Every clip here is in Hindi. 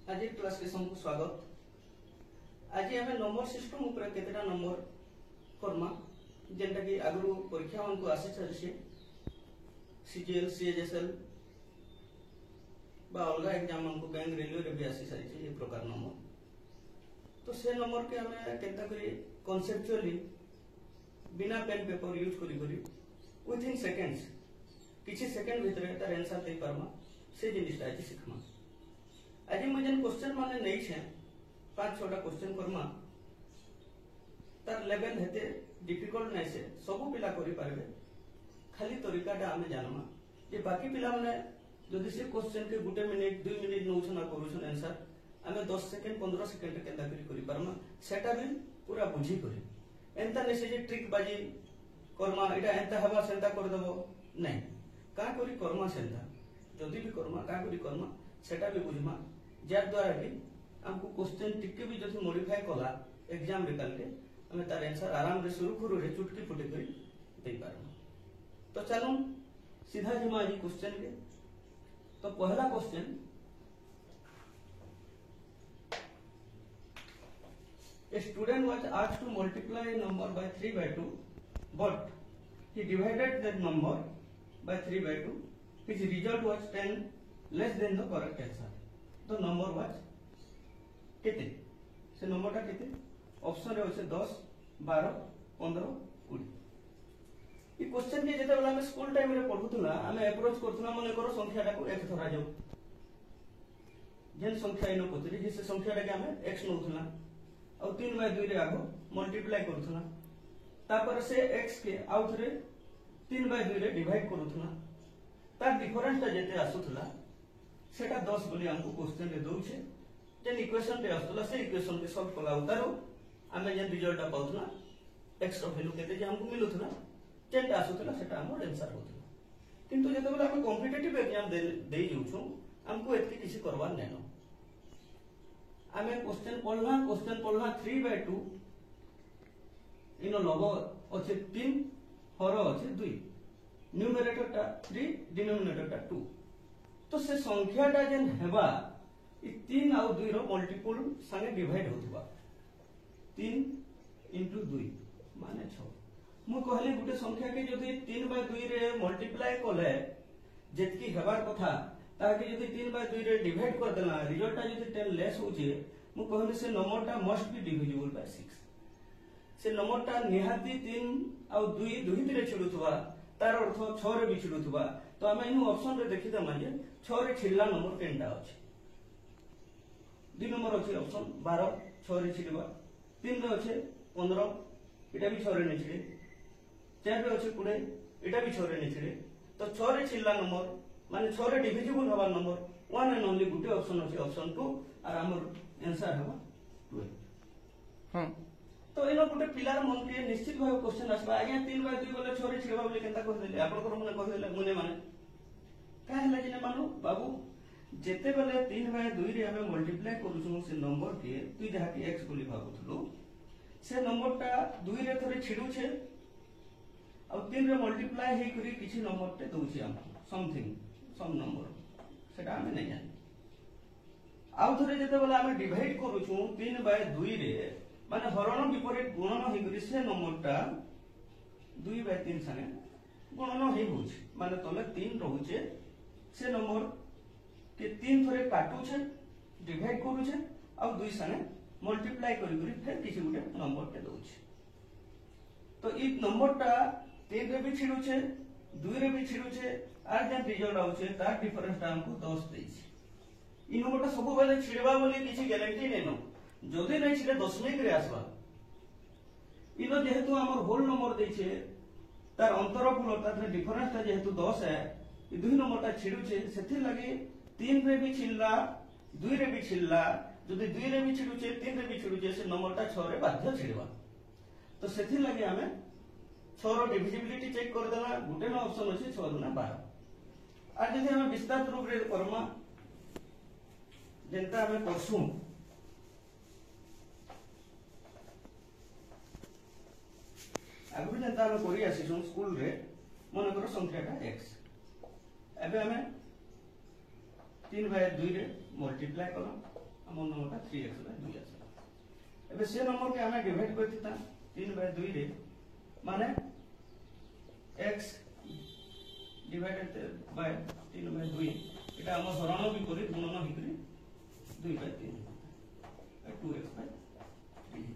आज क्लास के सबको स्वागत। आज आम नंबर सिस्टम ऊपर केतेटा नंबर करमा जेनटा कि आगु परीक्षा मन को आसी सारी सीजीएल सीएचएसएल बा अलग एग्जाम मन को बैंक रेलवे रे भी आसी सारी ये प्रकार नंबर। तो से नंबर के हमें केनता करी कॉन्सेप्चुअली बिना पेन पेपर यूज करी करी विथ इन सेकेंड्स किछि सेकेंड भितर तार आंसर दे परमा से जिनिसटा आज सिखमा। आज मैं जन क्वेश्चन माने नहीं छे 5-6टा क्वेश्चन करमा तार लेवल हेते डिफिकल्ट नै से सब पिला करि पारबे खाली तरीकाटा हमें जानमा जे बाकी पिला माने जदि से क्वेश्चन के 1 मिनिट 2 मिनिट नउछना करूछन आंसर हमें 10 सेकंड 15 सेकंड केनता करि पारमा सेटा भी पूरा बुझी करी एंता नै से जे ट्रिक बाजी करमा एटा एंता हवा सेंता कर देबो नै का करी करमा सेंता जदि भी करमा का करी करमा सेटा भी बुझमा जार द्वारा भी हमको क्वेश्चन टिके भी जदि मॉडिफाई कला एग्जाम रे काले हमें तार आंसर आराम रे सुरखुरु रे चुटकी फुटे करी दे पारम। तो चलो सीधा जिमा आज क्वेश्चन के। तो पहला question A student was asked to multiply a number by 3 by 2 but he divided that number by 3 by 2 his result was 10 less than the correct answer. The number was केते से नंबर टा केते ऑप्शन रे होसे 10 12 15 20। ई क्वेश्चन के जेते बेला हम स्कूल टाइम रे पढुतला हमें अप्रोच करथुना मने करो संख्या टा को x धरा जाऊ जेन संख्या इनो पतरी जे से संख्या टा के हमें x नउथुना और 3 बाय 2 रे आगो मल्टीप्लाई करथुना तापर से x के आउट रे 3 बाय 2 रे डिवाइड करथुना तार डिफरेंस टा जेते आसुथला सेटा 10 बोली हमको क्वेश्चन रे दउछे जेन इक्वेशन रे आसुथला से इक्वेशन के सॉल्व कला उतारो हमें जेन रिजल्ट टा पाउथना x रो वैल्यू केते जे हमको मिलुथना जेनटा आसुथला सेटा हमर आंसर होथला। किंतु जेते बेला हम कॉम्पिटिटिव एग्जाम देई जाउछु हमको एतके किछि करबार नैनो हमें क्वेश्चन पढ़ला 3 by 2 इनो लग अच्छे 3 हर अच्छे 2 न्यूमरेटर टा 3 डिनोमिनेटर टा 2 तो से संख्या टा जेन हेबा इ 3 और 2 रो मल्टीपल संगे डिवाइड होतबा 3 into 2 माने 6 मु कहले गुटे संख्या के जदि 3 by 2 रे मल्टीप्लाई कोले जेतकी हेबार कथा ताकि जदि 3 by 2 रे डिवाइड कर देला रिजल्ट टा जदि 10 लेस होचे मु कहले से नंबर टा मस्ट बी डिविजिबल बाय 6 से नंबर टा निहाती 3 और 2 दुही रे छिडुथबा तार अर्थ 6 रे भी छिडुथबा तो हमें इन ऑप्शन रे देखि दमा जे 6 रे छिडला नंबर केनटा अछि 2 नंबर अछि ऑप्शन 12 6 रे छिडबा 3 रे अछि 15 एटा भी 6 रे नै छिडे 4 रे अछि 20 एटा भी 6 रे नै छिडे तो 6 रे छिडला नंबर माने 6 रे डिविजिबल हवा number 1 and only Gute option अछि ऑप्शन 2 और हमर आंसर हवा 12। तो एनो गुटे पिलार मन के निश्चित भाव क्वेश्चन आसबा आज्ञा 3 by 2 बोले 6 रे छिडबा बोले केनता कह देले आपन को मने कह देले मुने माने का हला जिने मानु बाबू जेते बेले 3 by 2 रे हमें मल्टीप्लाई करूछु से नंबर के तू जहा कि x बोली भाबुथलो से नंबर टा 2 रे थरे छिडु छे और 3 रे मल्टीप्लाई हे करी किछि नंबर ते दउछि हम समथिंग सम नंबर सेटा हमें नै जानि आउ थरे जेते बेले हमें डिवाइड करूछु 3 by 2 रे माने हरण विपरीत गुणन हे करी से नंबर टा 2 by 3 संगे गुणन हे होछि माने तमे 3 रहउछे से नंबर के 3 थरे काटू छे डिवाइड करू छे और 2 संगे मल्टीप्लाई करी करी फिर किछि गुटे नंबर के दउ छे तो ई नंबर टा 3 रे भी छिडू छे 2 रे भी छिडू छे आर जे रिजल्ट आउ छे तार डिफरेंस टा हमको 10 देई छे ई नंबर टा सब बेले छिडबा बोली किछि ग्यारंटी नै न जदि नै छिडे दशमिक रे आसबा इनो जेहेतु हमर होल नंबर देई छे तार अंतरफल तार डिफरेंस ता जेहेतु 10 है ई 2 नंबर टा छिडू छे सेथि लागि 3 रे भी छिल्ला 2 रे भी छिल्ला जदि 2 रे भी छिडू छे 3 रे भी छिडू छे से नंबर टा 6 रे बाध्य छिडबा तो सेथि लागि हमें 6 रो डिविजिबिलिटी चेक कर देला गुटे न ऑप्शन अछि 6 गुना 12 आ जदि हमें विस्तार रूप रे करमा जेंता हमें परसु आगु जेंता हमें करी आसी स्कूल रे मन करो संख्या टा x एबे हमें 3 by 2 रे मल्टीप्लाई करो हमर नंबरटा 3x बाय 2 आसला एबे से नंबर के हमें डिवाइड करथिता 3 बाय 2 रे माने x डिवाइडेड बाय 3 बाय 2 एटा हम हरण भी करी गुणन ही करी 2 बाय 3 2x बाय 3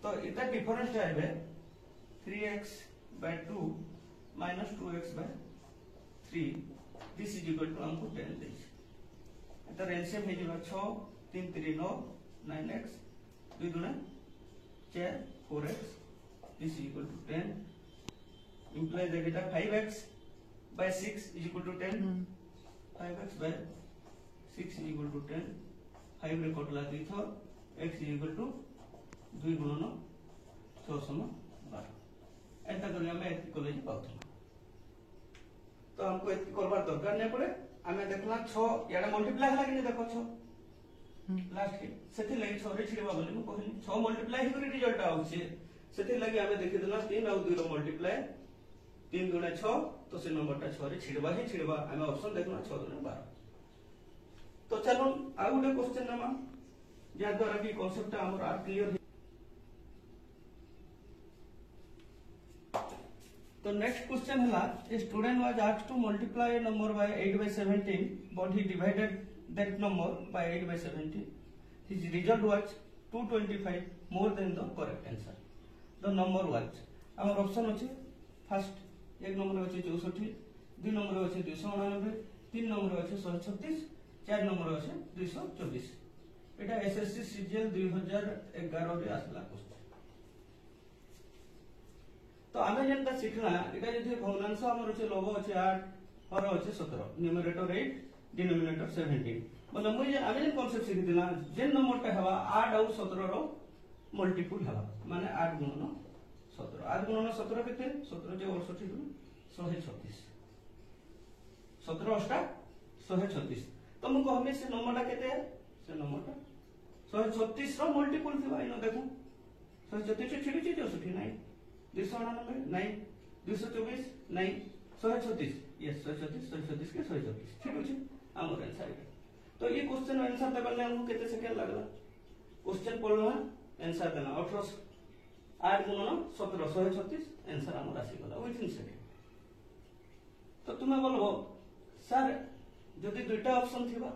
तो इटा डिफरेंस है 3x by 2 minus 2x by 3 this is equal to हमको 10 देइछ एटा एलसीएम हे जिबा 6 3 3 9 9x 2 गुणा 4 4x this is equal to 10 implies that it 5x by 6 is equal to 10 5x by 6 is equal to 10 5 रे कटला 2 थो x is equal to 2 गुणन 6 सम 12 एंता कर हमें एति कॉलेज पाउथु तो हमको एति करबार दरकार नै पड़े हमें देखला 6 याडा मल्टीप्लाई हला कि नै देखो 6 लास्ट के सेति लागि 6 रे छिड़बा बोली मु कहली 6 मल्टीप्लाई ही करी रिजल्ट आउछे सेति लागि हमें देखि देला 3 और 2 रो मल्टीप्लाई 3 गुणा 6 तो से नंबरटा 6 रे छिड़बा हमें ऑप्शन देखला 6 गुणा 12 तो चलो आ गुटे क्वेश्चन नमा या द्वारा की कांसेप्ट हमर आर क्लियर तो नेक्स्ट क्वेश्चन हला a student was asked to multiply a number by 8 by 17 but he divided that number by 8 by 17 his result was 225 more than the correct answer the number was our option अछि फर्स्ट एक नंबर अछि 64 दो नंबर अछि 299 तीन नंबर अछि 136 चार नंबर अछि 224 एटा एसएससी सीजीएल 2011 रे आसला क्वेश्चन तो आमे जेंता सिखला एटा जे भग्नांश हमर अछि लघु अछि 8 और अछि 17 न्यूमरेटर 8 डिनोमिनेटर 17 मतलब मुई जे आमे जे कांसेप्ट सिखिदिना जे नंबरटा हवा 8 और 17 रो मल्टीपल हवा माने 8 गुणन 17 8 गुणन 17 केते 17 जे 68 136 17 8 136 तो मु कहबे से नंबरटा केते से नंबरटा 136 रो मल्टीपल थिबा इनो देखो 136 छिड़ी 64 नहीं 299 नहीं 224 नहीं 136 यस 136 के 136 ठीक अछि हमर आंसर तो ये क्वेश्चन आंसर देबल ने हमको केते सेकंड लागला क्वेश्चन पढला आंसर देना 18 8 गुणन 17 136 आंसर हमर आसी गला विथिन सेकंड तो तुमे बोलबो सर जदि दुईटा ऑप्शन थिबा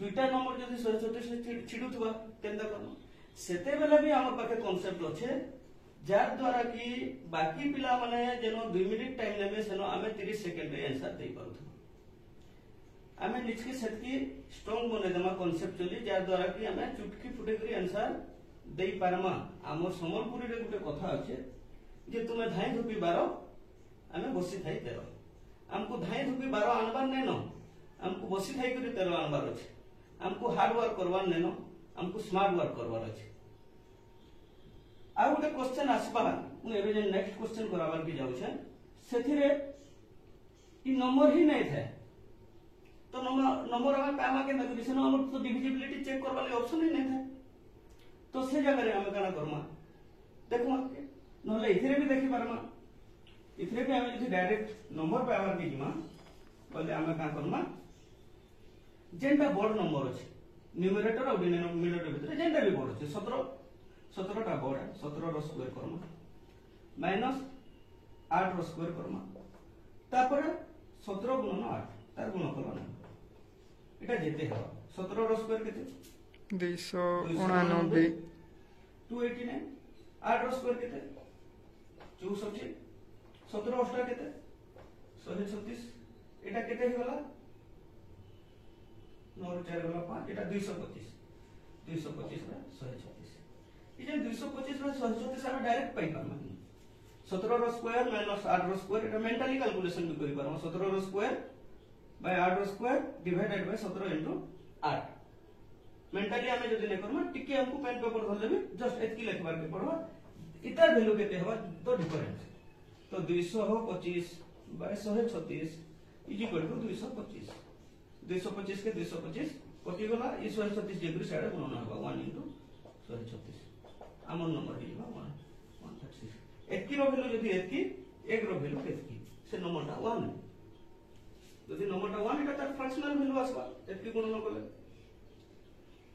दुईटा नंबर जदि 136 छिडुथबा केंदा करनो सेते बेला भी हमर पाखे कांसेप्ट अछि जार द्वारा कि बाकी पिला माने जेनो 2 मिनिट टाइम लेबे सेनो आमे 30 सेकंड रे आंसर दे परथु आमे निचके सेतकी स्ट्रांग बने दमा कांसेप्चुअली जार द्वारा कि आमे चुटकी फुटे करी आंसर दे पारमा हमर समलपुरी रे गुटे कथा अछि जे तुमे धाई धुपी 12 आमे बसी थाई 13 हमको धाई धुपी 12 आनबार नै न हमको बसी थाई करी 13 आनबार अछि हमको हार्ड वर्क करवार नै न हमको स्मार्ट वर्क करवार अछि आ गोटे क्वेश्चन आसबा मु एबे जे नेक्स्ट क्वेश्चन कराबार की जाउ छै सेथिरे इ नंबर ही नै थाए तो नंबर हम कामा के नगरी से हमर तो डिविजिबिलिटी चेक करबा ले ऑप्शन ही नै थाए तो से जगह रे हम काना करमा देखो के नले इथिरे भी देखि पारमा इथिरे भी हम जति डायरेक्ट नंबर पे आवर की जिमा बोले हम का करमा जेंटा बोर्ड नंबर अछि न्यूमरेटर और डिनोमिनेटर भीतर जेंटा भी बोर्ड अछि 17 टा बोर्ड है 17 rho square Karma minus 8 rho square Karma तापर 17 गुणन 8 तार गुणफल ना एटा जेते है 17 रो स्क्वायर केते 289 289 8 रो स्क्वायर केते 64 17 8 केते 136 एटा केते ही गला 9 4 गला 5 एटा 225 225 रे 136 इजे 225 रे 136 हम डायरेक्ट पाई पारमा 17 rho square minus 8 rho square एटा मेंटली कैलकुलेशन भी करि पारमा 17 rho square by 8 rho square divided by 17 into 8 mentally हमें जदी ले करमा टिके हमको पेन पेपर धरले भी जस्ट एतकी लिखबार के पड़वा इतर वैल्यू केते हवा तो डिफरेंस तो 225 बाय 136 इज इक्वल टू 225 225 के 225 कटि गला ई 136 डिग्री साइड गुणन होगा 1 इनटू 136 हमर नंबर दिबा 136 एतकी रो वैल्यू जदी एतकी एक रो वैल्यू केतकी से नंबरटा 1 যদি নম্বরটা 1 এটা তার ফ্র্যাকশনাল ভ্যালু আসবা এতকি গুণন কলে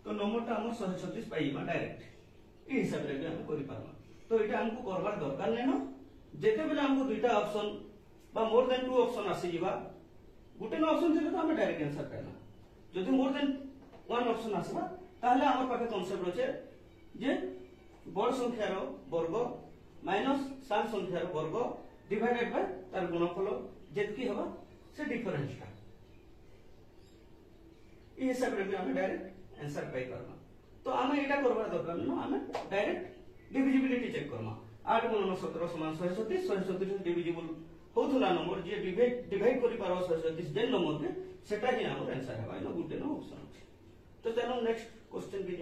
তো নম্বরটা আমার 136 পাইবা ডাইরেক্ট এই হিসাবে भी हम করি পারবা তো এটা हमको করবার দরকার নাই না যেতে বেলে हमको দুইটা অপশন বা মোর দেন 2 অপশন আসি ଯିବା গুটে না অপশন ଥିଲେ তো আমি ডাইরেক্ট आंसर পাইনা যদি মোর দেন 1 অপশন আসবা তাহলে আমার পাখে কনসেপ্ট আছে যে বড় সংখ্যার বর্গ মাইনাস সান সংখ্যার বর্গ ডিভাইডেড বাই তার গুণফল যেতকি হবে সে ডিফরেন্সটা এই হিসাবে भी আমি ডাইরেক্ট आंसर পাই পারবা তো আমি এটা করবার দরকার না আমি ডাইরেক্ট ডিভিজিবিলিটি চেক করমা 8 গুণ 17 সমান 136 136 ডিভিজিবল होथुला नंबर जे डिवाइड करि पारो 136 जेन नंबर के सेटा ही हमर आंसर है भाई ना गुड नो ऑप्शन तो चलो नेक्स्ट क्वेश्चन के